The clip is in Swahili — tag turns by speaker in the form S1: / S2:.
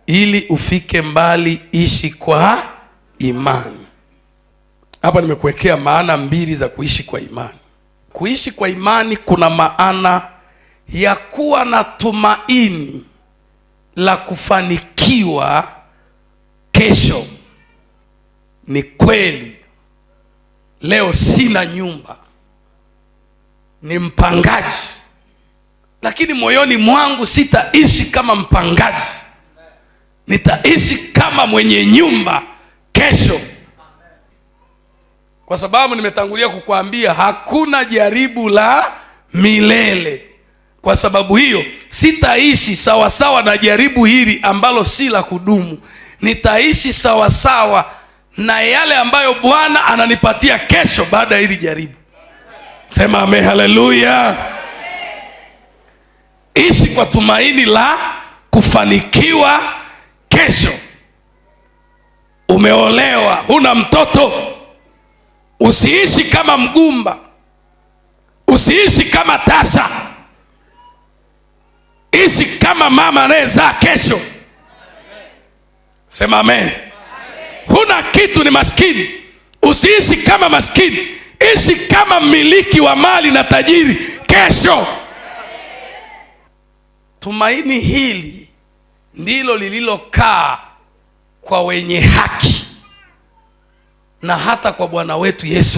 S1: ili ufike mbali, ishi kwa imani. Hapa nimekuwekea maana mbili za kuishi kwa imani. Kuishi kwa imani kuna maana ya kuwa na tumaini la kufanikiwa kesho. Ni kweli leo sina nyumba, ni mpangaji, lakini moyoni mwangu sitaishi kama mpangaji, nitaishi kama mwenye nyumba kesho. Kwa sababu nimetangulia kukuambia hakuna jaribu la milele. Kwa sababu hiyo sitaishi sawasawa na jaribu hili ambalo si la kudumu. Nitaishi sawasawa na yale ambayo Bwana ananipatia kesho baada ya hili jaribu. Sema amen, haleluya. Ishi kwa tumaini la kufanikiwa kesho. Umeolewa, huna mtoto, usiishi kama mgumba, usiishi kama tasa. Ishi kama mama anayezaa kesho. Sema amen. Huna kitu, ni maskini, usiishi kama maskini, ishi kama mmiliki wa mali na tajiri kesho. Tumaini hili ndilo lililokaa kwa wenye haki na hata kwa Bwana wetu Yesu